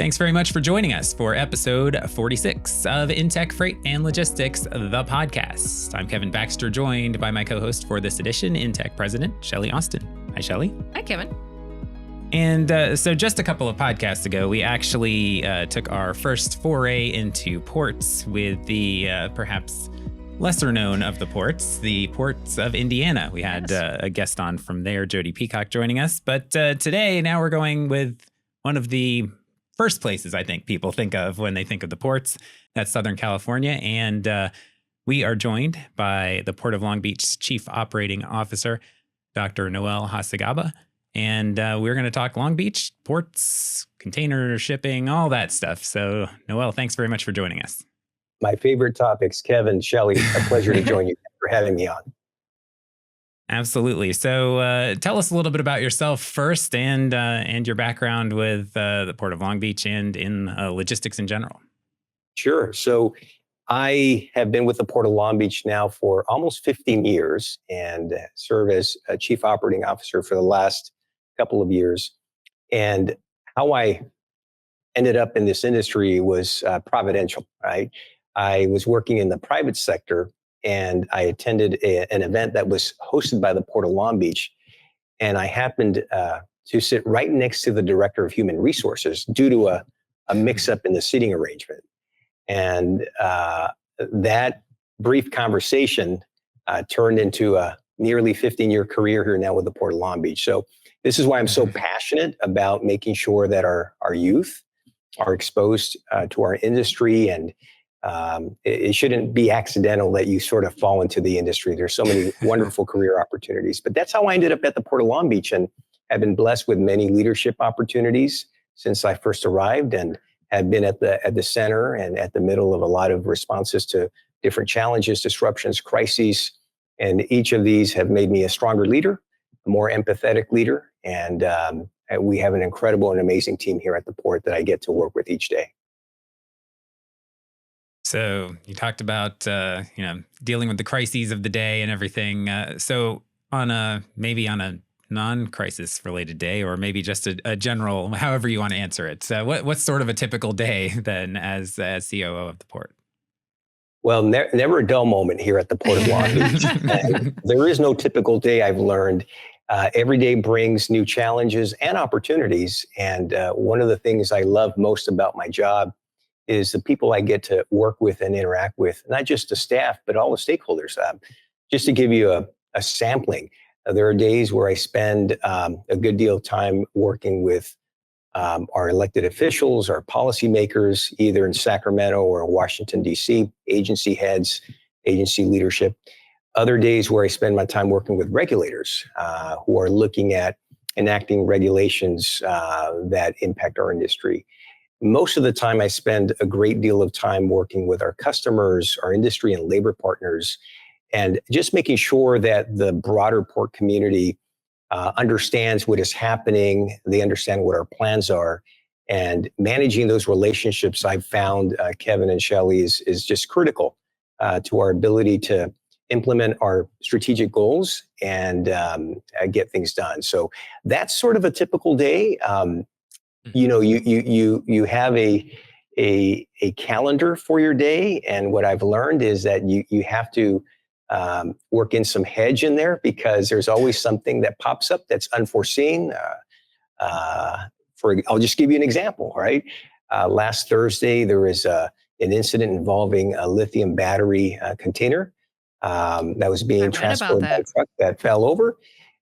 Thanks very much for joining us for episode 46 of InTek Freight and Logistics, the podcast. I'm Kevin Baxter, joined by my co-host for this edition, InTek President Shelli Austin. Hi, Shelli. Hi, Kevin. And so just a couple of podcasts ago, we actually took our first foray into ports with the perhaps lesser known of the ports of Indiana. We had a guest on from there, Jody Peacock, joining us. But today, now we're going with one of the first places I think people think of when they think of the ports. That's Southern California. And we are joined by the Port of Long Beach's Chief Operating Officer, Dr. Noel Hacegaba. And we're going to talk Long Beach, ports, container shipping, all that stuff. So, Noel, thanks very much for joining us. My favorite topics, Kevin, Shelli, a pleasure to join you. Thanks for having me on. Absolutely. So tell us a little bit about yourself first and your background with the Port of Long Beach and in logistics in general. Sure. So I have been with the Port of Long Beach now for almost 15 years and serve as a Chief Operating Officer for the last couple of years. And how I ended up in this industry was providential, right? I was working in the private sector and I attended an event that was hosted by the Port of Long Beach. And I happened to sit right next to the Director of Human Resources due to a mix-up in the seating arrangement. And that brief conversation turned into a nearly 15-year career here now with the Port of Long Beach. So this is why I'm so passionate about making sure that our youth are exposed to our industry, and it shouldn't be accidental that you sort of fall into the industry. There's so many wonderful career opportunities. But that's how I ended up at the Port of Long Beach, and have been blessed with many leadership opportunities since I first arrived, and have been at the center and at the middle of a lot of responses to different challenges, disruptions, crises. And each of these have made me a stronger leader, a more empathetic leader. And we have an incredible and amazing team here at the port that I get to work with each day. So you talked about, dealing with the crises of the day and everything. So on a non-crisis related day, or maybe just a general, however you want to answer it. So what's sort of a typical day then as COO of the port? Well, never a dull moment here at the Port of Long Beach. There is no typical day, I've learned. Every day brings new challenges and opportunities. And one of the things I love most about my job is the people I get to work with and interact with, not just the staff, but all the stakeholders. Just to give you a sampling, there are days where I spend a good deal of time working with our elected officials, our policymakers, either in Sacramento or Washington, D.C., agency heads, agency leadership. Other days where I spend my time working with regulators who are looking at enacting regulations that impact our industry. Most of the time, I spend a great deal of time working with our customers, our industry and labor partners, and just making sure that the broader port community understands what is happening. They understand what our plans are, and managing those relationships, I've found, Kevin and Shelli, is just critical to our ability to implement our strategic goals and get things done. So that's sort of a typical day. You have a calendar for your day, and what I've learned is that you have to work in some hedge in there, because there's always something that pops up that's unforeseen. I'll just give you an example, right? Last Thursday, there was an incident involving a lithium battery container that was being transported by a truck that fell over.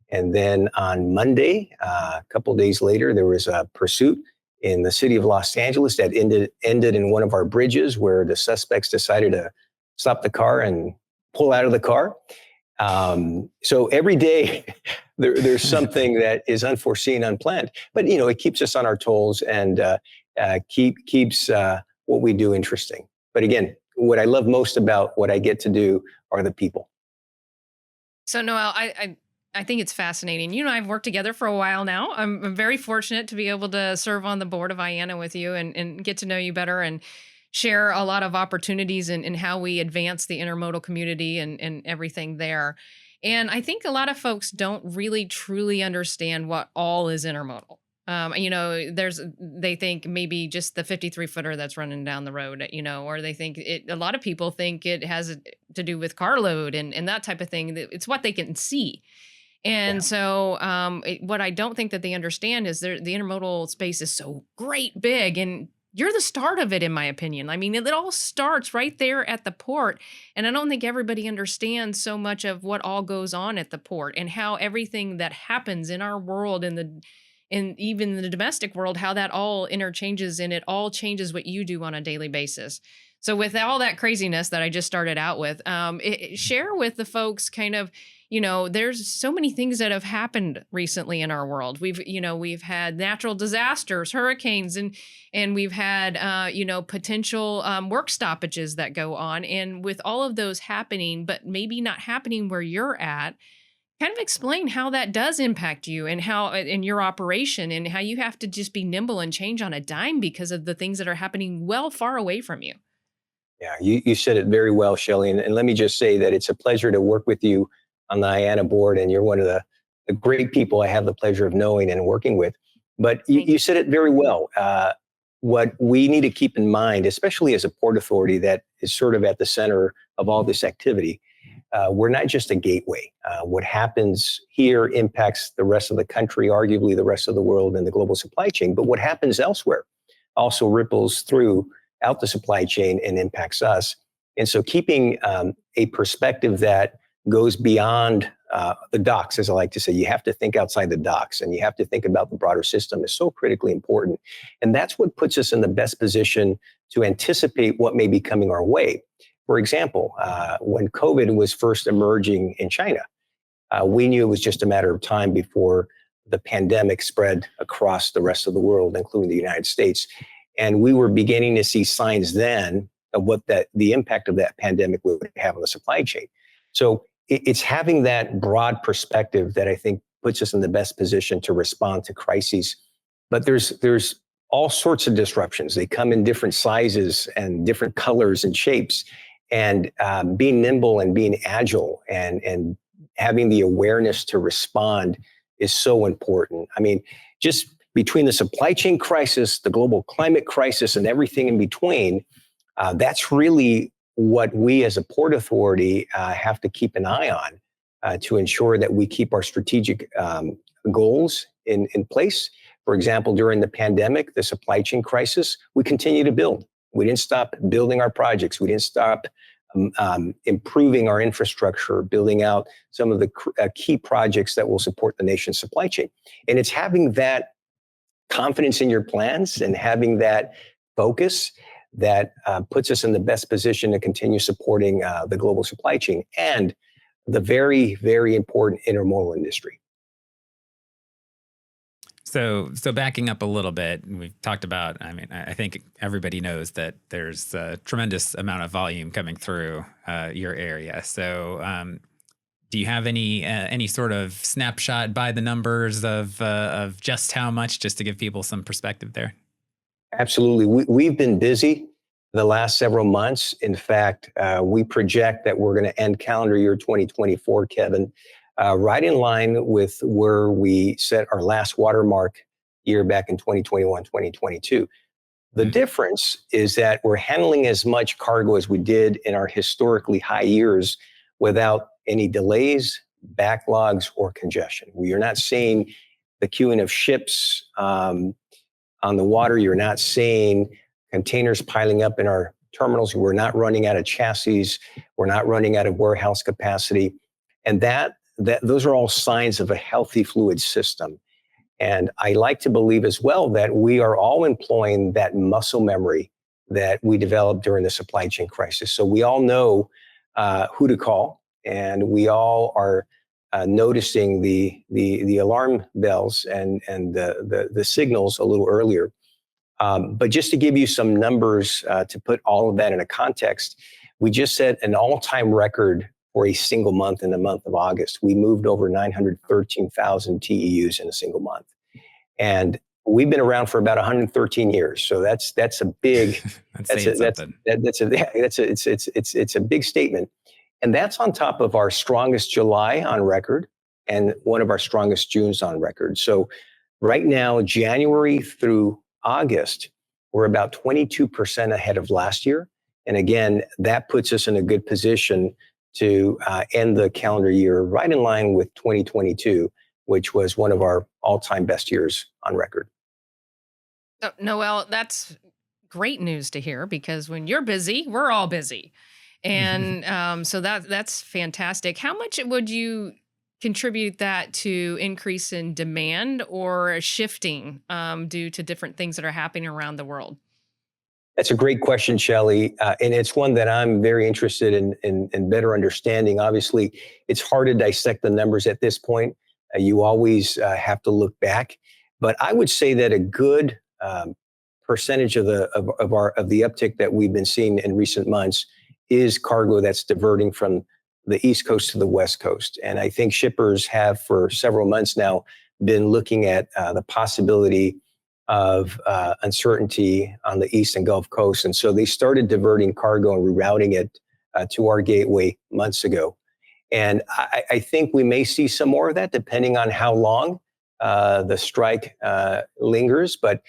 And then on Monday, a couple of days later, there was a pursuit in the city of Los Angeles that ended in one of our bridges, where the suspects decided to stop the car and pull out of the car. So every day there's something that is unforeseen, unplanned, but it keeps us on our toes and keeps what we do interesting. But again, what I love most about what I get to do are the people. So Noel, I think it's fascinating. You and I have worked together for a while now. I'm very fortunate to be able to serve on the board of IAANA with you and get to know you better and share a lot of opportunities in how we advance the intermodal community and everything there. And I think a lot of folks don't really truly understand what all is intermodal. They think maybe just the 53 footer that's running down the road, or they think a lot of people think it has to do with carload and that type of thing. It's what they can see. And so what I don't think that they understand is the intermodal space is so great big, and you're the start of it, in my opinion. I mean, it all starts right there at the port. And I don't think everybody understands so much of what all goes on at the port and how everything that happens in our world and even the domestic world, how that all interchanges and it all changes what you do on a daily basis. So with all that craziness that I just started out with, share with the folks kind of, there's so many things that have happened recently in our world. We've had natural disasters, hurricanes, and we've had, potential work stoppages that go on. And with all of those happening, but maybe not happening where you're at, kind of explain how that does impact you and how in your operation and how you have to just be nimble and change on a dime because of the things that are happening well far away from you. Yeah, you said it very well, Shelli. And let me just say that it's a pleasure to work with you on the IANA board. And you're one of the great people I have the pleasure of knowing and working with. But you said it very well. What we need to keep in mind, especially as a port authority that is sort of at the center of all this activity, we're not just a gateway. What happens here impacts the rest of the country, arguably the rest of the world and the global supply chain. But what happens elsewhere also ripples throughout the supply chain and impacts us. And so keeping a perspective that goes beyond the docks, as I like to say, you have to think outside the docks and you have to think about the broader system is so critically important. And that's what puts us in the best position to anticipate what may be coming our way. For example, when COVID was first emerging in China, we knew it was just a matter of time before the pandemic spread across the rest of the world, including the United States. And we were beginning to see signs then of what the impact of that pandemic would have on the supply chain. So it's having that broad perspective that I think puts us in the best position to respond to crises. But there's all sorts of disruptions. They come in different sizes and different colors and shapes. And being nimble and being agile and having the awareness to respond is so important. I mean, just between the supply chain crisis, the global climate crisis, and everything in between, that's really what we as a port authority have to keep an eye on to ensure that we keep our strategic goals in place. For example, during the pandemic, the supply chain crisis, we continue to build. We didn't stop building our projects. We didn't stop improving our infrastructure, building out some of the key projects that will support the nation's supply chain. And it's having that confidence in your plans and having that focus that puts us in the best position to continue supporting the global supply chain and the very, very important intermodal industry. So backing up a little bit, we've talked about, I mean, I think everybody knows that there's a tremendous amount of volume coming through your area. So do you have any sort of snapshot by the numbers of just how much, just to give people some perspective there? Absolutely. We've been busy the last several months. In fact, we project that we're going to end calendar year 2024, Kevin, right in line with where we set our last watermark year back in 2021, 2022. The difference is that we're handling as much cargo as we did in our historically high years without any delays, backlogs, or congestion. We are not seeing the queuing of ships on the water. You're not seeing containers piling up in our terminals. We're not running out of chassis. We're not running out of warehouse capacity. And those are all signs of a healthy fluid system. And I like to believe as well that we are all employing that muscle memory that we developed during the supply chain crisis. So we all know who to call, and we all are noticing the alarm bells and the signals a little earlier. But just to give you some numbers to put all of that in a context, we just set an all-time record for a single month in the month of August. We moved over 913,000 TEUs in a single month. And we've been around for about 113 years. So that's a big, it's a big statement. And that's on top of our strongest July on record and one of our strongest Junes on record. So Right now, January through August, we're about 22% ahead of last year. And again, that puts us in a good position to end the calendar year right in line with 2022, which was one of our all-time best years on record. Noel, that's great news to hear because when you're busy, we're all busy. And so that's fantastic. How much would you contribute that to increase in demand or shifting due to different things that are happening around the world? That's a great question, Shelli, and it's one that I'm very interested in better understanding. Obviously, it's hard to dissect the numbers at this point. You always have to look back, but I would say that a good percentage of the uptick that we've been seeing in recent months is cargo that's diverting from the East Coast to the West Coast, and I think shippers have for several months now been looking at the possibility of uncertainty on the East and Gulf Coast. And so they started diverting cargo and rerouting it to our gateway months ago. And I think we may see some more of that depending on how long the strike lingers. But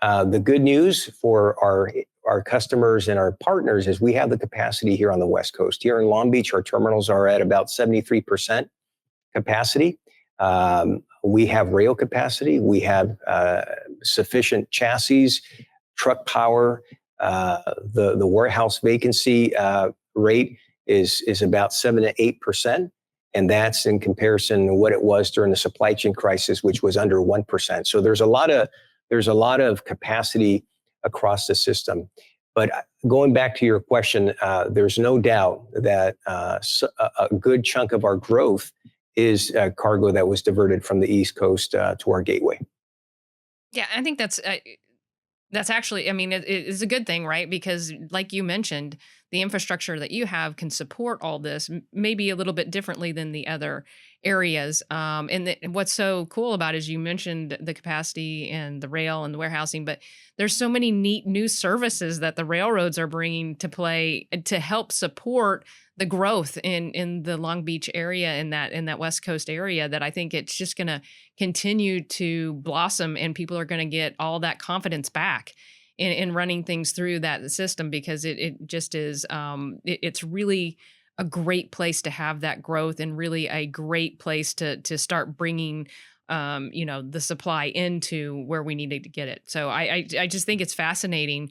the good news for our customers and our partners is we have the capacity here on the West Coast. Here in Long Beach, our terminals are at about 73% capacity. We have rail capacity. We have sufficient chassis, truck power. The warehouse vacancy rate is about 7 to 8%. And that's in comparison to what it was during the supply chain crisis, which was under 1%. So there's a lot of capacity across the system. But going back to your question, there's no doubt that a good chunk of our growth is cargo that was diverted from the East Coast to our gateway. Yeah, I think that's actually, I mean, it is a good thing, right? Because, like you mentioned, the infrastructure that you have can support all this, maybe a little bit differently than the other areas. What's so cool about it is you mentioned the capacity and the rail and the warehousing, but there's so many neat new services that the railroads are bringing to play to help support the growth in the Long Beach area, in that West Coast area, that I think it's just going to continue to blossom, and people are going to get all that confidence back in running things through that system, because it just is it's really a great place to have that growth, and really a great place to start bringing the supply into where we needed to get it. So I just think it's fascinating.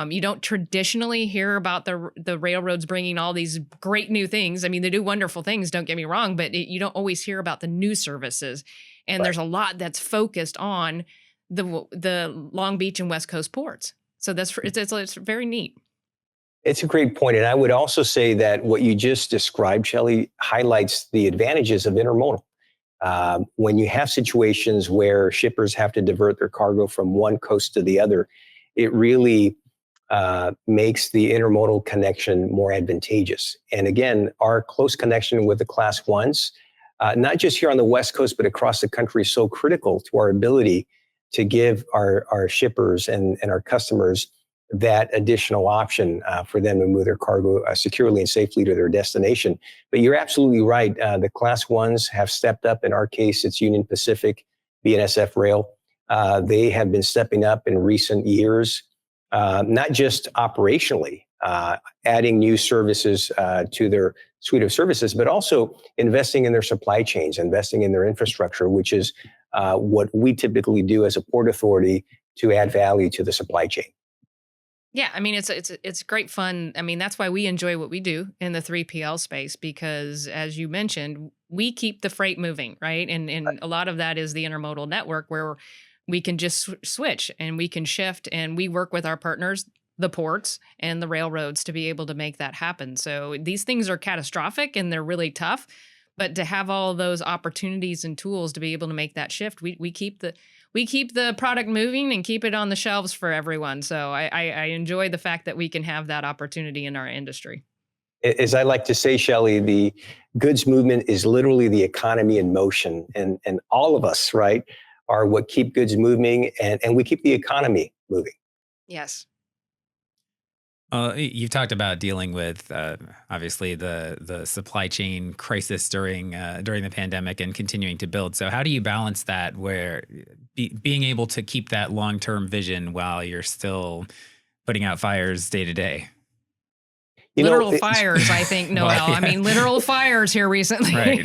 You don't traditionally hear about the railroads bringing all these great new things. I mean, they do wonderful things, don't get me wrong, but you don't always hear about the new services. And Right. there's a lot that's focused on the Long Beach and West Coast ports. So it's very neat. It's a great point. And I would also say that what you just described, Shelli, highlights the advantages of intermodal. When you have situations where shippers have to divert their cargo from one coast to the other, it really makes the intermodal connection more advantageous. And again, our close connection with the Class 1s, not just here on the West Coast, but across the country, is so critical to our ability to give our shippers and our customers that additional option for them to move their cargo securely and safely to their destination. But you're absolutely right. The Class 1s have stepped up. In our case, it's Union Pacific, BNSF Rail. They have been stepping up in recent years, not just operationally, adding new services to their suite of services, but also investing in their supply chains, investing in their infrastructure, which is what we typically do as a port authority to add value to the supply chain. Yeah, I mean, it's great fun. I mean, that's why we enjoy what we do in the 3PL space, because, as you mentioned, we keep the freight moving, right? And a lot of that is the intermodal network, where we can just switch and we can shift, and we work with our partners, the ports and the railroads, to be able to make that happen. So these things are catastrophic and they're really tough, but to have all those opportunities and tools to be able to make that shift, we keep the product moving and keep it on the shelves for everyone. So I enjoy the fact that we can have that opportunity in our industry. As I like to say, Shelli, the goods movement is literally the economy in motion. And all of us, right, are what keep goods moving, and we keep the economy moving. Yes. You've talked about dealing with obviously the supply chain crisis during the pandemic and continuing to build. So how do you balance that, where being able to keep that long-term vision while you're still putting out fires day to day? Literal fires, I think, Noel. Well, yeah. I mean, literal fires here recently. Right.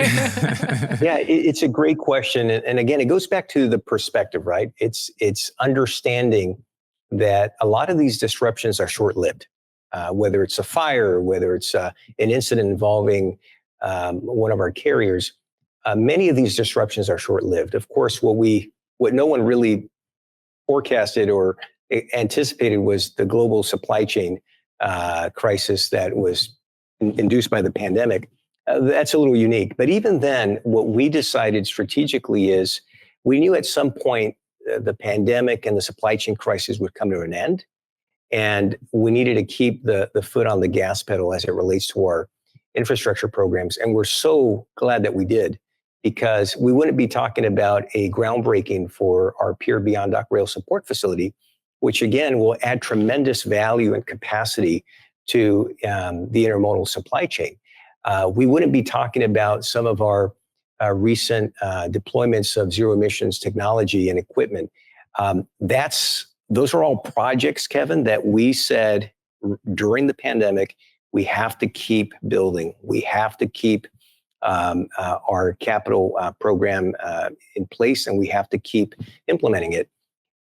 Yeah, it's a great question. And again, it goes back to the perspective, right? It's understanding that a lot of these disruptions are short-lived, whether it's a fire, whether it's an incident involving one of our carriers. Many of these disruptions are short-lived. Of course, what no one really forecasted or anticipated was the global supply chain crisis that was induced by the pandemic. That's a little unique. But even then, what we decided strategically is we knew at some point the pandemic and the supply chain crisis would come to an end. And we needed to keep the foot on the gas pedal as it relates to our infrastructure programs. And we're so glad that we did, because we wouldn't be talking about a groundbreaking for our POLB Onoc Rail support facility, which again will add tremendous value and capacity to the intermodal supply chain. We wouldn't be talking about some of our recent deployments of zero emissions technology and equipment. Those are all projects, Kevin, that we said during the pandemic, we have to keep building. We have to keep our capital program in place, and we have to keep implementing it.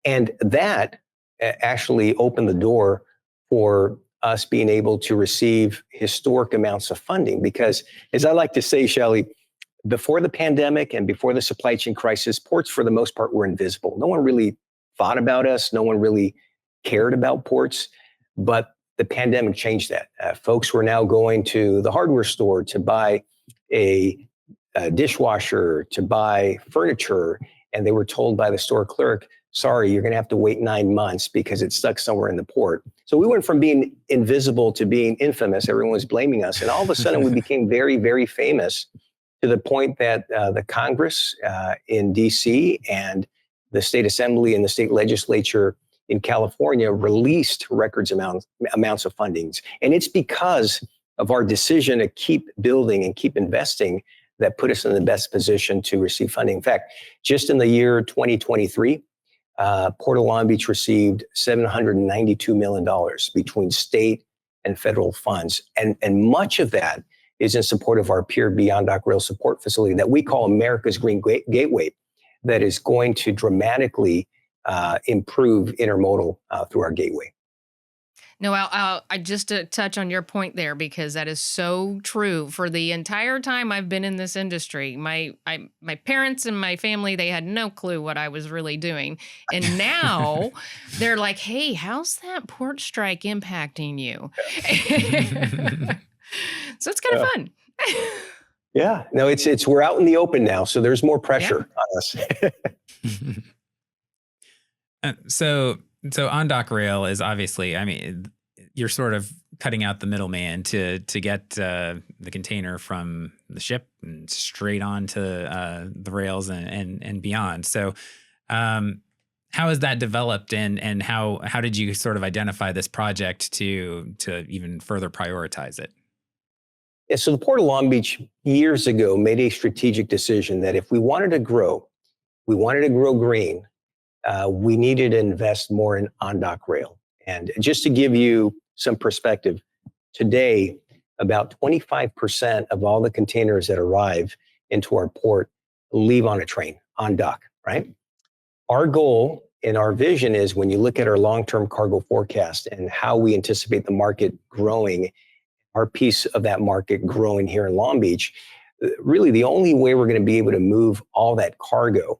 And that actually opened the door for us being able to receive historic amounts of funding. Because, as I like to say, Shelli, before the pandemic and before the supply chain crisis, ports for the most part were invisible. No one really thought about us. No one really cared about ports. But the pandemic changed that. Folks were now going to the hardware store to buy a dishwasher, to buy furniture, and they were told by the store clerk, sorry, you're going to have to wait 9 months because it's stuck somewhere in the port. So we went from being invisible to being infamous. Everyone was blaming us. And all of a sudden we became very, very famous, to the point that the Congress in DC and the state assembly and the state legislature in California released records amounts of fundings. And it's because of our decision to keep building and keep investing that put us in the best position to receive funding. In fact, just in the year 2023, Port of Long Beach received $792 million between state and federal funds. And much of that is in support of our POLB Onoc Rail support facility that we call America's Green Gateway, that is going to dramatically improve intermodal through our gateway. Noel, I just to touch on your point there, because that is so true. For the entire time I've been in this industry, my parents and my family, they had no clue what I was really doing. And now they're like, hey, how's that port strike impacting you? So it's kind of fun. Yeah, no, it's we're out in the open now, so there's more pressure on us. So Onoc Rail is obviously, I mean, you're sort of cutting out the middleman to get the container from the ship and straight onto the rails and beyond. So how has that developed, and how did you sort of identify this project to even further prioritize it? Yeah, so the Port of Long Beach years ago made a strategic decision that if we wanted to grow green, we needed to invest more in Onoc Rail. And just to give you some perspective, today, about 25% of all the containers that arrive into our port leave on a train, on dock, right? Our goal and our vision is, when you look at our long-term cargo forecast and how we anticipate the market growing, our piece of that market growing here in Long Beach, really the only way we're going to be able to move all that cargo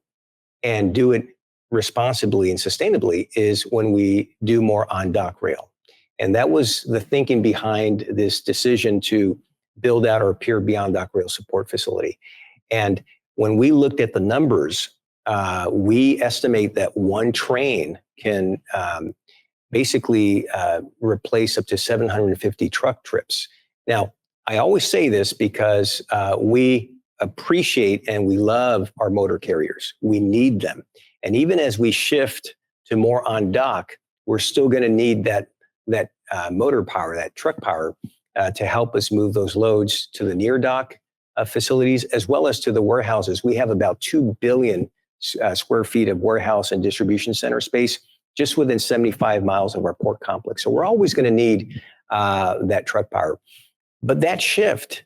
and do it responsibly and sustainably is when we do more on dock rail. And that was the thinking behind this decision to build out our POLB Onoc Rail support facility. And when we looked at the numbers, we estimate that one train can basically replace up to 750 truck trips. Now, I always say this because we appreciate and we love our motor carriers. We need them. And even as we shift to more on dock, we're still going to need that motor power, that truck power, to help us move those loads to the near dock facilities, as well as to the warehouses. We have about 2 billion square feet of warehouse and distribution center space just within 75 miles of our port complex. So we're always going to need that truck power. But that shift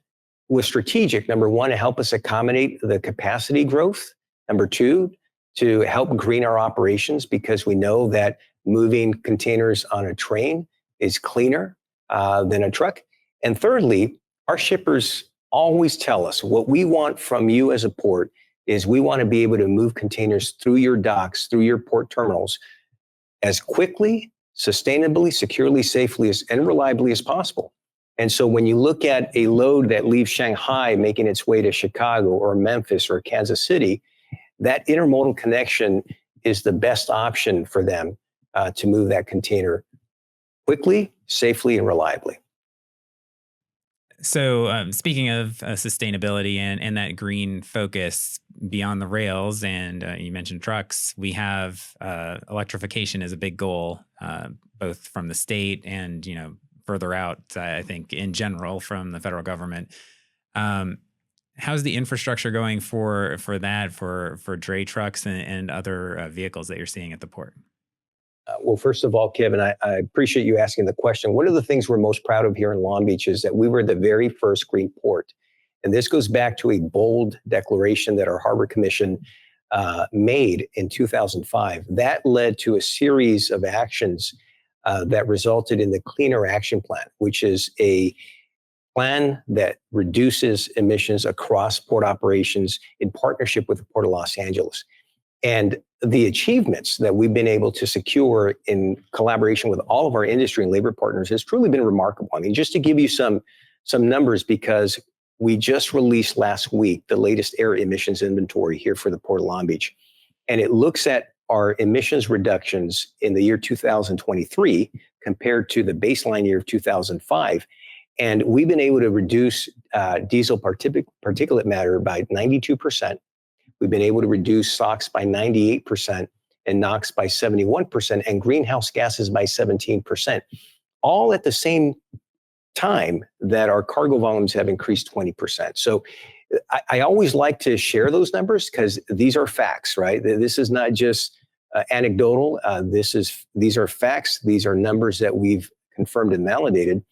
was strategic. Number one, to help us accommodate the capacity growth. Number two, to help green our operations, because we know that moving containers on a train is cleaner than a truck. And thirdly, our shippers always tell us what we want from you as a port is we want to be able to move containers through your docks, through your port terminals as quickly, sustainably, securely, safely, and reliably as possible. And so when you look at a load that leaves Shanghai making its way to Chicago or Memphis or Kansas City, that intermodal connection is the best option for them to move that container quickly, safely, and reliably. So speaking of sustainability and that green focus beyond the rails, and you mentioned trucks, we have electrification as a big goal, both from the state and, further out, I think, in general from the federal government. How's the infrastructure going for that, for dray trucks and other vehicles that you're seeing at the port? Well, first of all, Kevin, I appreciate you asking the question. One of the things we're most proud of here in Long Beach is that we were the very first green port. And this goes back to a bold declaration that our Harbor Commission made in 2005. That led to a series of actions that resulted in the Clean Air Action Plan, which is a plan that reduces emissions across port operations in partnership with the Port of Los Angeles. And the achievements that we've been able to secure in collaboration with all of our industry and labor partners has truly been remarkable. I mean, just to give you some numbers, because we just released last week the latest air emissions inventory here for the Port of Long Beach. And it looks at our emissions reductions in the year 2023 compared to the baseline year of 2005. And we've been able to reduce diesel particulate matter by 92%. We've been able to reduce SOx by 98% and NOx by 71% and greenhouse gases by 17%, all at the same time that our cargo volumes have increased 20%. So I always like to share those numbers because these are facts, right? This is not just anecdotal. These are facts. These are numbers that we've confirmed and validated.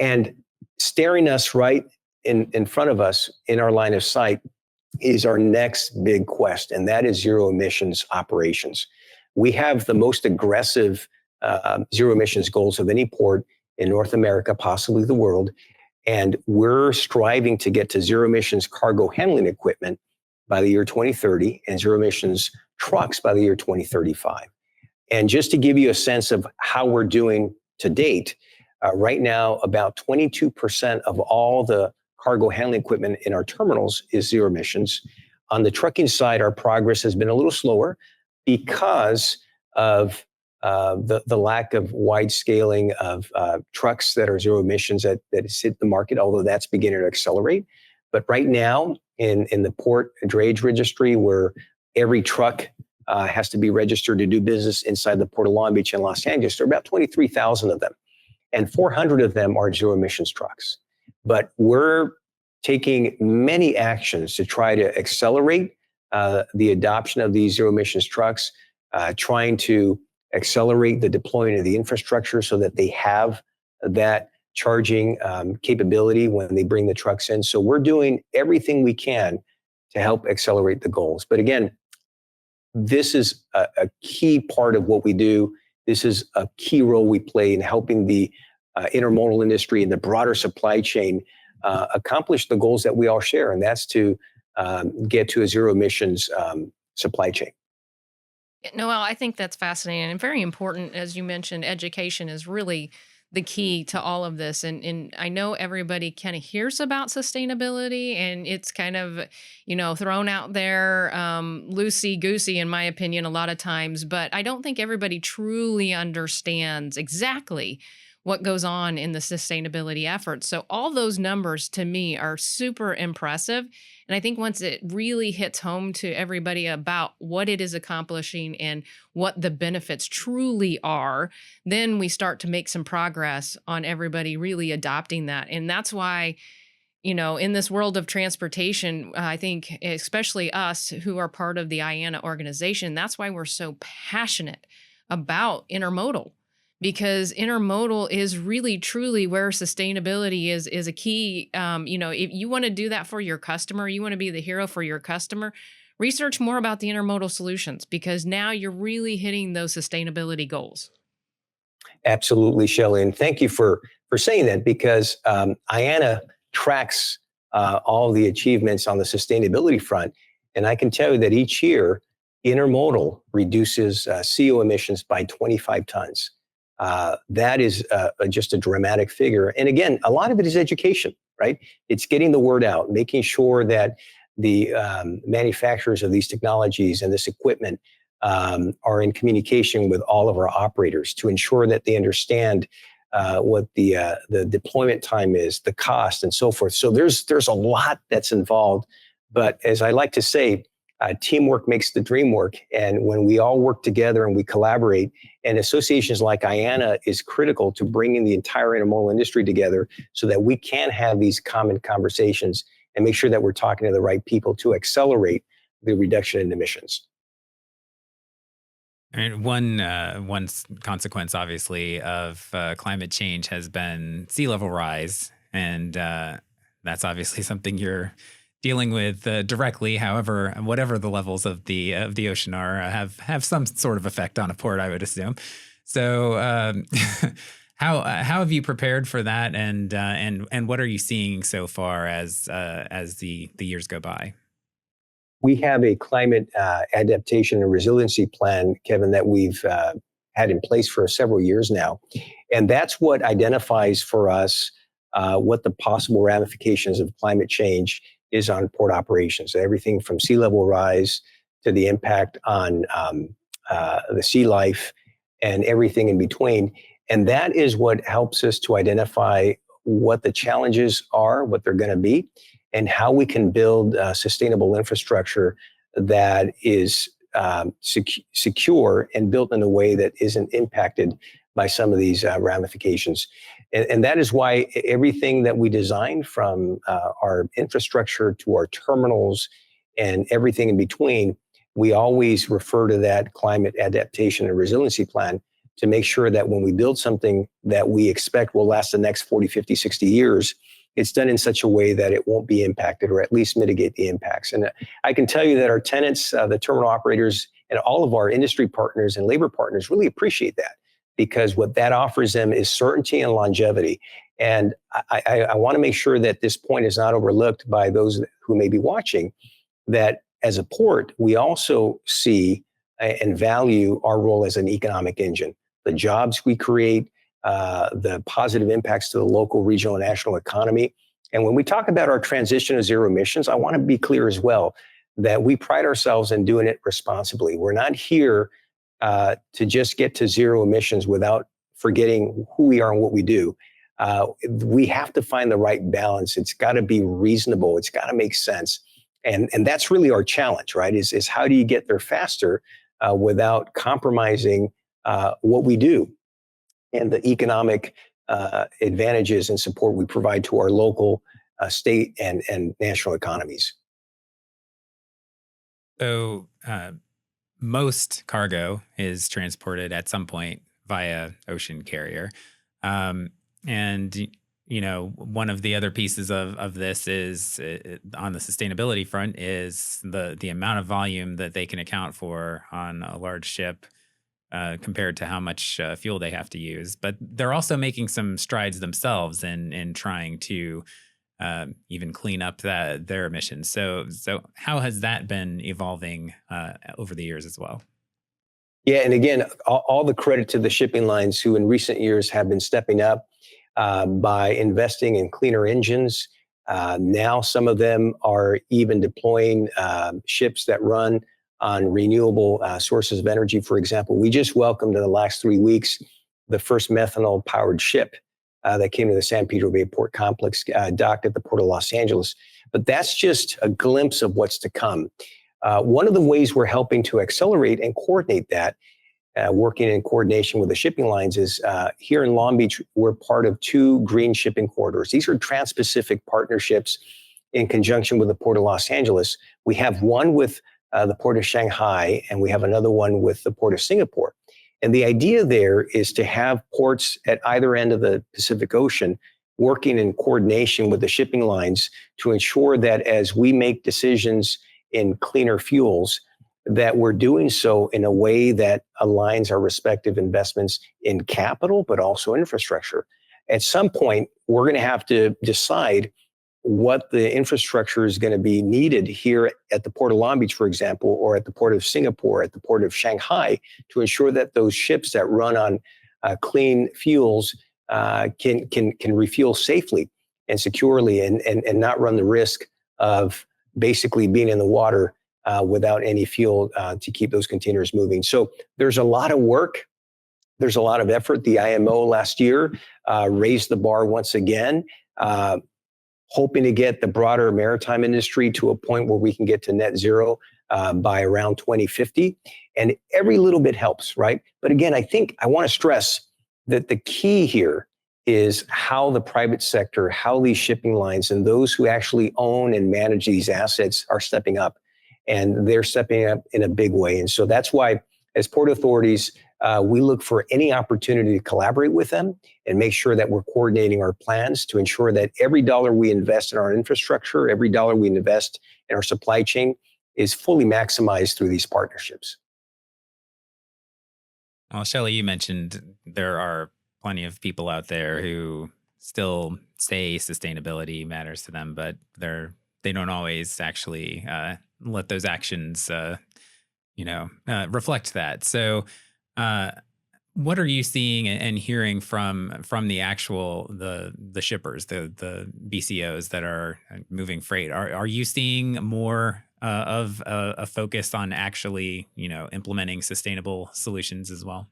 And staring us right in front of us in our line of sight is our next big quest, and that is zero emissions operations. We have the most aggressive zero emissions goals of any port in North America, possibly the world, and we're striving to get to zero emissions cargo handling equipment by the year 2030 and zero emissions trucks by the year 2035. And just to give you a sense of how we're doing to date, right now, about 22% of all the cargo handling equipment in our terminals is zero emissions. On the trucking side, our progress has been a little slower because of the lack of wide scaling of trucks that are zero emissions that has hit the market, although that's beginning to accelerate. But right now, in the port drayage registry, where every truck has to be registered to do business inside the Port of Long Beach and Los Angeles, there are about 23,000 of them. And 400 of them are zero emissions trucks. But we're taking many actions to try to accelerate the adoption of these zero emissions trucks, trying to accelerate the deployment of the infrastructure so that they have that charging capability when they bring the trucks in. So we're doing everything we can to help accelerate the goals. But again, this is a key part of what we do. This is a key role we play in helping the intermodal industry and the broader supply chain accomplish the goals that we all share, and that's to get to a zero emissions supply chain. Noel, I think that's fascinating and very important. As you mentioned, education is really the key to all of this. And I know everybody kind of hears about sustainability and it's kind of, thrown out there loosey-goosey, in my opinion, a lot of times. But I don't think everybody truly understands exactly what goes on in the sustainability efforts. So all those numbers to me are super impressive. And I think once it really hits home to everybody about what it is accomplishing and what the benefits truly are, then we start to make some progress on everybody really adopting that. And that's why in this world of transportation, I think especially us who are part of the IANA organization, that's why we're so passionate about intermodal, because intermodal is really truly where sustainability is a key. If you want to do that for your customer, you want to be the hero for your customer, research more about the intermodal solutions, because now you're really hitting those sustainability goals. Absolutely, Shelli, and thank you for saying that, because IANA tracks all the achievements on the sustainability front, and I can tell you that each year intermodal reduces CO emissions by 25 tons. That is just a dramatic figure, and again, a lot of it is education, right? It's getting the word out, making sure that the manufacturers of these technologies and this equipment are in communication with all of our operators to ensure that they understand what the deployment time is, the cost, and so forth. So there's a lot that's involved. But as I like to say, teamwork makes the dream work. And when we all work together and we collaborate, and associations like IANA is critical to bringing the entire intermodal industry together so that we can have these common conversations and make sure that we're talking to the right people to accelerate the reduction in emissions. And one consequence, obviously, of climate change has been sea level rise, and that's obviously something you're dealing with directly. However, whatever the levels of the ocean are, have some sort of effect on a port, I would assume. So, how have you prepared for that, and what are you seeing so far as the years go by? We have a climate adaptation and resiliency plan, Kevin, that we've had in place for several years now. And that's what identifies for us what the possible ramifications of climate change is on port operations. Everything from sea level rise to the impact on the sea life and everything in between. And that is what helps us to identify what the challenges are, what they're going to be, and how we can build sustainable infrastructure that is secure and built in a way that isn't impacted by some of these ramifications. And that is why everything that we design, from our infrastructure to our terminals and everything in between, we always refer to that climate adaptation and resiliency plan to make sure that when we build something that we expect will last the next 40, 50, 60 years, it's done in such a way that it won't be impacted, or at least mitigate the impacts. And I can tell you that our tenants, the terminal operators, and all of our industry partners and labor partners really appreciate that, because what that offers them is certainty and longevity. And I want to make sure that this point is not overlooked by those who may be watching, that as a port, we also see and value our role as an economic engine. The jobs we create, the positive impacts to the local, regional, and national economy. And when we talk about our transition to zero emissions, I want to be clear as well that we pride ourselves in doing it responsibly. We're not here to just get to zero emissions without forgetting who we are and what we do. We have to find the right balance. It's got to be reasonable. It's got to make sense. And that's really our challenge, right? Is how do you get there faster without compromising what we do and the economic advantages and support we provide to our local, state, and national economies. So most cargo is transported at some point via ocean carrier. And, one of the other pieces of this is on the sustainability front is the amount of volume that they can account for on a large ship compared to how much fuel they have to use. But they're also making some strides themselves in trying to even clean up their emissions. So how has that been evolving over the years as well? Yeah, and again, all the credit to the shipping lines who in recent years have been stepping up by investing in cleaner engines. Now some of them are even deploying ships that run on renewable sources of energy. For example, we just welcomed in the last 3 weeks the first methanol-powered ship that came to the San Pedro Bay Port Complex, docked at the Port of Los Angeles. But that's just a glimpse of what's to come. One of the ways we're helping to accelerate and coordinate that working in coordination with the shipping lines is here in Long Beach, we're part of 2 green shipping corridors. These are trans-Pacific partnerships in conjunction with the Port of Los Angeles. We have one with the Port of Shanghai, and we have another one with the Port of Singapore. And the idea there is to have ports at either end of the Pacific Ocean working in coordination with the shipping lines to ensure that as we make decisions in cleaner fuels, that we're doing so in a way that aligns our respective investments in capital, but also infrastructure. At some point, we're going to have to decide what the infrastructure is going to be needed here at the Port of Long Beach, for example, or at the Port of Singapore, at the Port of Shanghai, to ensure that those ships that run on clean fuels can refuel safely and securely and not run the risk of basically being in the water without any fuel to keep those containers moving. So there's a lot of work. There's a lot of effort. The IMO last year raised the bar once again, hoping to get the broader maritime industry to a point where we can get to net zero by around 2050. And every little bit helps, right? But again, I think I want to stress that the key here is how the private sector, how these shipping lines and those who actually own and manage these assets are stepping up. And they're stepping up in a big way. And so that's why, as port authorities, we look for any opportunity to collaborate with them and make sure that we're coordinating our plans to ensure that every dollar we invest in our infrastructure, every dollar we invest in our supply chain is fully maximized through these partnerships. Well, Shelli, you mentioned there are plenty of people out there who still say sustainability matters to them, but they don't always actually let those actions, reflect that. So, what are you seeing and hearing from the actual the shippers, the BCOs that are moving freight? Are you seeing more of a focus on actually implementing sustainable solutions as well?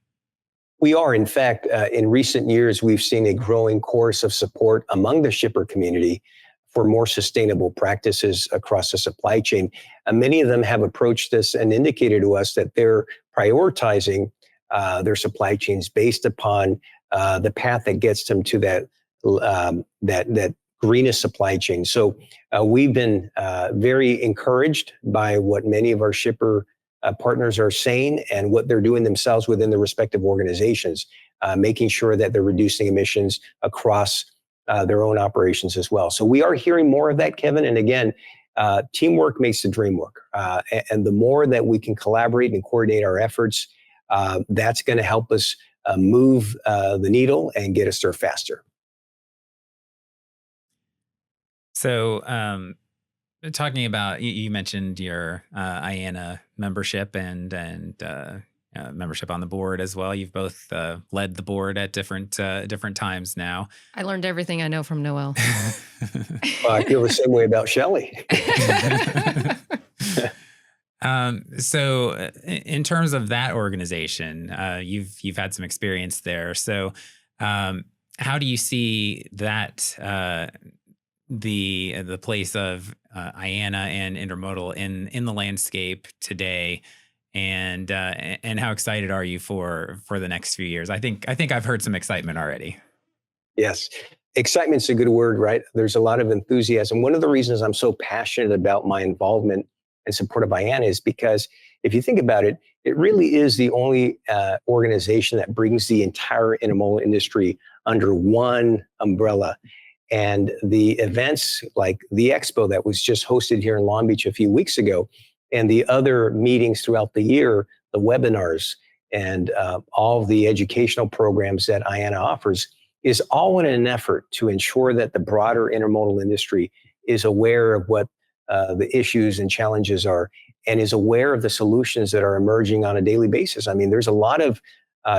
We are. In fact, in recent years, we've seen a growing chorus of support among the shipper community for more sustainable practices across the supply chain. Many of them have approached us and indicated to us that they're prioritizing their supply chains based upon the path that gets them to that greenest supply chain. So we've been very encouraged by what many of our shipper partners are saying and what they're doing themselves within their respective organizations, making sure that they're reducing emissions across their own operations as well. So we are hearing more of that, Kevin. And again, teamwork makes the dream work. And the more that we can collaborate and coordinate our efforts, that's going to help us move the needle and get us there faster. So, talking about, you mentioned your AANA membership and membership on the board as well. You've both led the board at different times now. I learned everything I know from Noel. Well, I feel the same way about Shelli. So in terms of that organization, you've had some experience there. So how do you see that the place of AANA and Intermodal in the landscape today, and how excited are you for the next few years? I think I've heard some excitement already. Yes. Excitement's a good word, right? There's a lot of enthusiasm. One of the reasons I'm so passionate about my involvement and support of AANA is because if you think about it, it really is the only organization that brings the entire intermodal industry under one umbrella. And the events like the expo that was just hosted here in Long Beach a few weeks ago, and the other meetings throughout the year, the webinars and all of the educational programs that AANA offers, is all in an effort to ensure that the broader intermodal industry is aware of what the issues and challenges are, and is aware of the solutions that are emerging on a daily basis. I mean, there's a lot of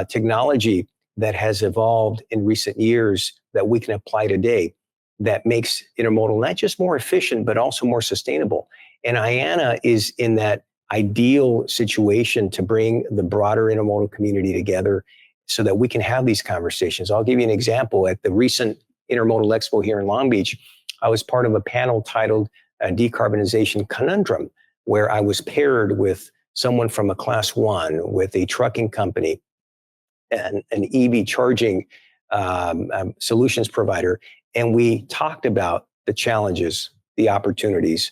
technology that has evolved in recent years that we can apply today that makes intermodal not just more efficient, but also more sustainable. And AANA is in that ideal situation to bring the broader intermodal community together so that we can have these conversations. I'll give you an example. At the recent Intermodal Expo here in Long Beach, I was part of a panel titled Decarbonization Conundrum, where I was paired with someone from a class one with a trucking company and an EV charging solutions provider. And we talked about the challenges, the opportunities,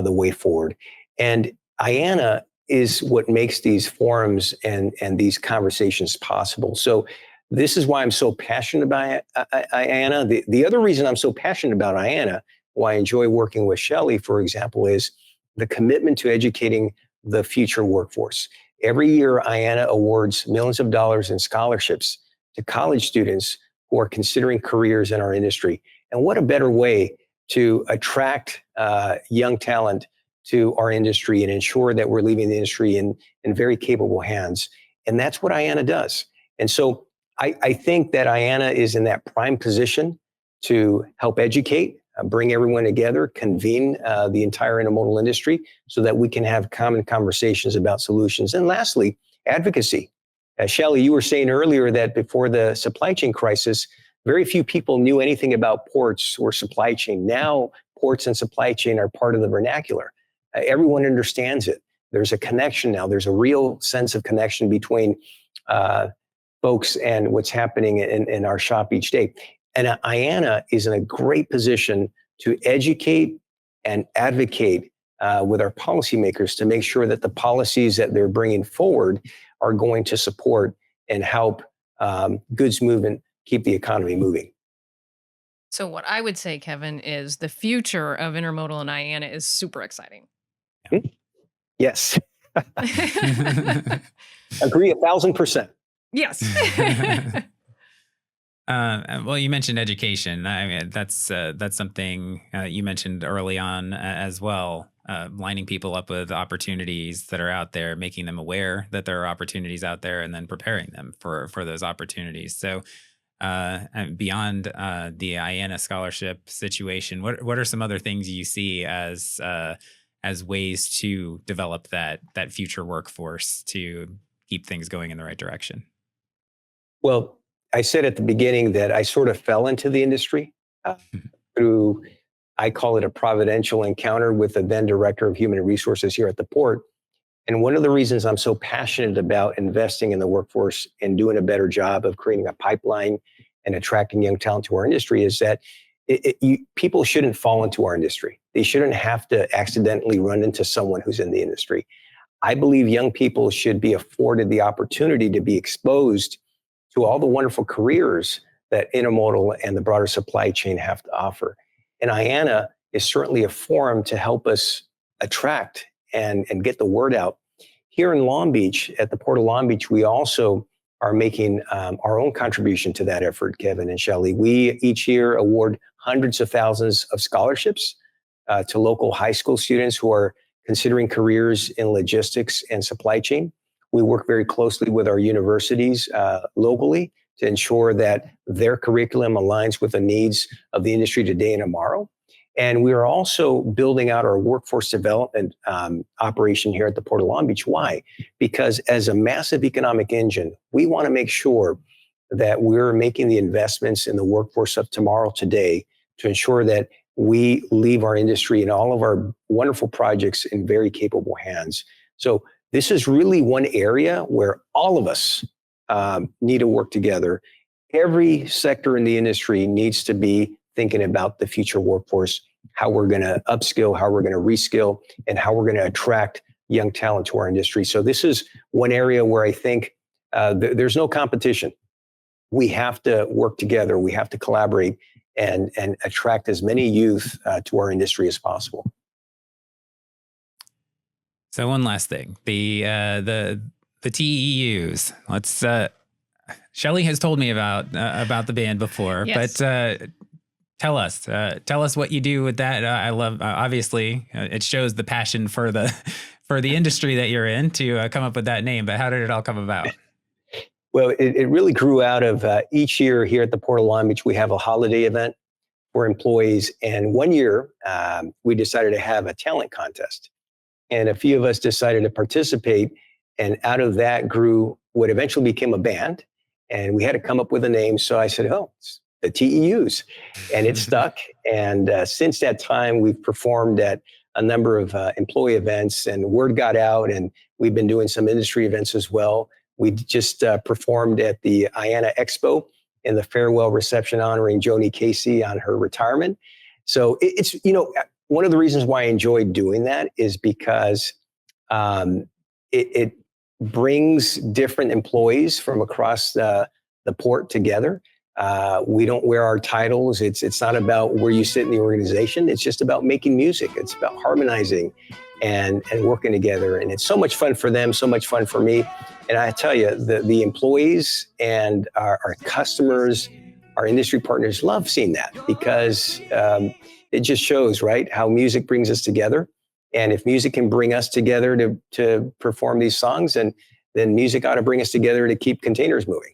the way forward. And IANA is what makes these forums and these conversations possible. So this is why I'm so passionate about IANA. The other reason I'm so passionate about IANA, why I enjoy working with Shelli, for example, is the commitment to educating the future workforce. Every year, IANA awards millions of dollars in scholarships to college students who are considering careers in our industry. And what a better way to attract young talent to our industry and ensure that we're leaving the industry in very capable hands. And that's what IANA does. And so I think that IANA is in that prime position to help educate, bring everyone together, convene the entire intermodal industry so that we can have common conversations about solutions. And lastly, advocacy. Shelli, you were saying earlier that before the supply chain crisis, very few people knew anything about ports or supply chain. Now, ports and supply chain are part of the vernacular. Everyone understands it. There's a connection now. There's a real sense of connection between folks and what's happening in our shop each day. And IANA is in a great position to educate and advocate with our policymakers to make sure that the policies that they're bringing forward are going to support and help goods movement, keep the economy moving. So what I would say, Kevin, is the future of intermodal and IANA is super exciting. Yes. Agree 1,000%. Yes. Well, you mentioned education. I mean, that's something you mentioned early on as well. Lining people up with opportunities that are out there, making them aware that there are opportunities out there, and then preparing them for those opportunities. So, and beyond the IANA scholarship situation, what are some other things you see as ways to develop that future workforce to keep things going in the right direction? Well, I said at the beginning that I sort of fell into the industry through, I call it a providential encounter with the then director of human resources here at the port. And one of the reasons I'm so passionate about investing in the workforce and doing a better job of creating a pipeline and attracting young talent to our industry is that people shouldn't fall into our industry. They shouldn't have to accidentally run into someone who's in the industry. I believe young people should be afforded the opportunity to be exposed to all the wonderful careers that intermodal and the broader supply chain have to offer. And IANA is certainly a forum to help us attract and get the word out. Here in Long Beach, at the Port of Long Beach, we also are making our own contribution to that effort, Kevin and Shelli. We each year award hundreds of thousands of scholarships to local high school students who are considering careers in logistics and supply chain. We work very closely with our universities locally to ensure that their curriculum aligns with the needs of the industry today and tomorrow. And we are also building out our workforce development operation here at the Port of Long Beach. Why? Because as a massive economic engine, we want to make sure that we're making the investments in the workforce of tomorrow today to ensure that we leave our industry and all of our wonderful projects in very capable hands. So this is really one area where all of us need to work together. Every sector in the industry needs to be thinking about the future workforce, how we're going to upskill, how we're going to reskill, and how we're going to attract young talent to our industry. So this is one area where I think there's no competition. We have to work together. We have to collaborate and attract as many youth to our industry as possible. So one last thing, the TEUs. Let's. Shelli has told me about the band before, yes. But tell us what you do with that. I love. Obviously, it shows the passion for the industry that you're in to come up with that name. But how did it all come about? Well, it really grew out of each year here at the Port of Long Beach, we have a holiday event for employees. And one year, we decided to have a talent contest. And a few of us decided to participate. And out of that grew what eventually became a band. And we had to come up with a name. So I said, it's the TEUs. And it stuck. And since that time, we've performed at a number of employee events, and word got out, and we've been doing some industry events as well. We just performed at the AANA Expo in the farewell reception honoring Joni Casey on her retirement. So it's, one of the reasons why I enjoyed doing that is because it brings different employees from across the port together. We don't wear our titles. It's not about where you sit in the organization. It's just about making music. It's about harmonizing and working together. And it's so much fun for them, so much fun for me. And I tell you, the employees and our customers, our industry partners love seeing that because it just shows, right, how music brings us together. And if music can bring us together to perform these songs, then music ought to bring us together to keep containers moving.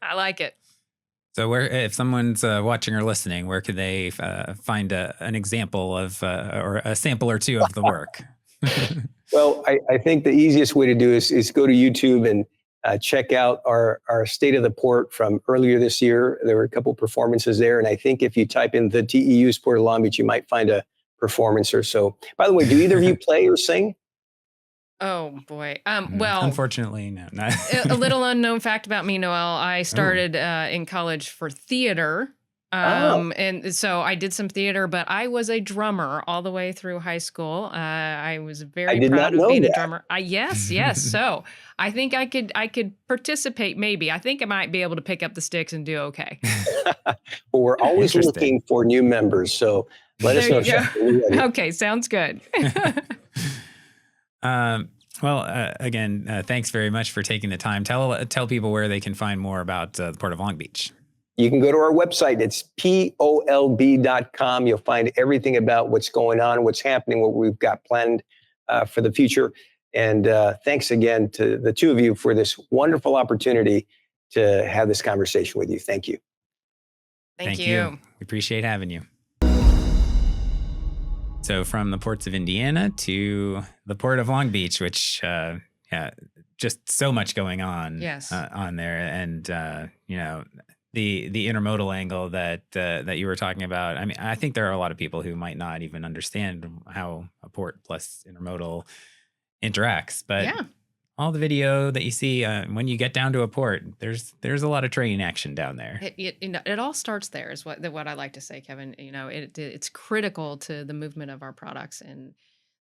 I like it. So if someone's watching or listening, where could they find an example of or a sample or two of the work? Well, I think the easiest way to do is go to YouTube and check out our State of the Port from earlier this year. There were a couple performances there. And I think if you type in the TEUs Port of Long Beach, you might find a performance or so. By the way, do either of you play or sing? Oh boy. Well, unfortunately, no. A little unknown fact about me, Noel. I started in college for theater. And so I did some theater, but I was a drummer all the way through high school. I was very proud of being a drummer. Yes. So I think I could participate. Maybe I think I might be able to pick up the sticks and do okay. Well, we're always looking for new members, so let us know. Okay, sounds good. Again, thanks very much for taking the time. Tell people where they can find more about the Port of Long Beach. You can go to our website. It's POLB.com. You'll find everything about what's going on, what's happening, what we've got planned for the future. And thanks again to the two of you for this wonderful opportunity to have this conversation with you. Thank you. Thank you. We appreciate having you. So from the ports of Indiana to the Port of Long Beach, which, just so much going on on there. And, the intermodal angle that you were talking about. I mean, I think there are a lot of people who might not even understand how a port plus intermodal interacts, but all the video that you see when you get down to a port, there's a lot of train action down there. It all starts there is what I like to say, Kevin. It's critical to the movement of our products, and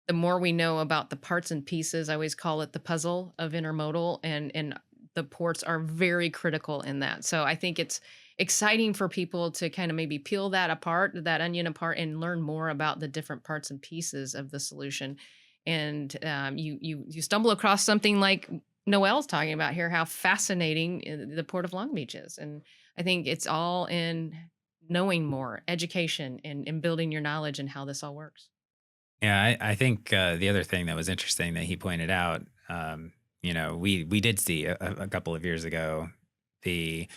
the more we know about the parts and pieces, I always call it the puzzle of intermodal, and the ports are very critical in that. So I think it's exciting for people to kind of maybe peel that onion apart, and learn more about the different parts and pieces of the solution. And you stumble across something like Noel's talking about here, how fascinating the Port of Long Beach is. And I think it's all in knowing more, education, and building your knowledge and how this all works. Yeah, I think the other thing that was interesting that he pointed out, we did see a couple of years ago the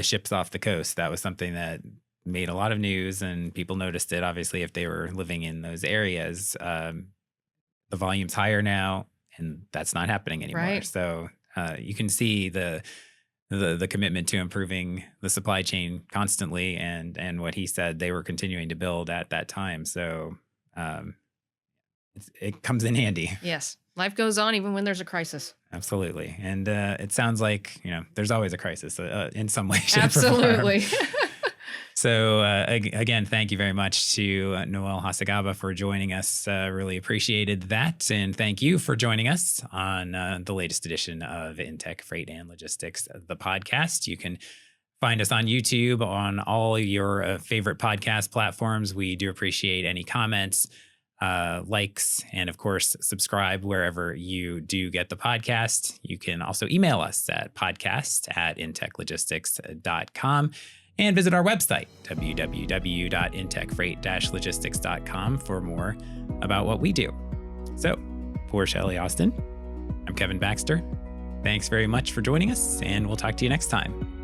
ships off the coast. That was something that made a lot of news, and people noticed it. Obviously, if they were living in those areas, the volume's higher now, and that's not happening anymore. Right. So you can see the commitment to improving the supply chain constantly, and what he said they were continuing to build at that time. So it comes in handy. Yes. Life goes on even when there's a crisis. Absolutely. And it sounds like, there's always a crisis in some way, shape, absolutely. or form. So again, thank you very much to Noel Hacegaba for joining us. Really appreciated that. And thank you for joining us on the latest edition of InTek Freight and Logistics, the podcast. You can find us on YouTube, on all your favorite podcast platforms. We do appreciate any comments, likes, and of course, subscribe wherever you do get the podcast. You can also email us at podcast@intechlogistics.com and visit our website, www.intechfreight-logistics.com, for more about what we do. So for Shelli Austin, I'm Kevin Baxter. Thanks very much for joining us, and we'll talk to you next time.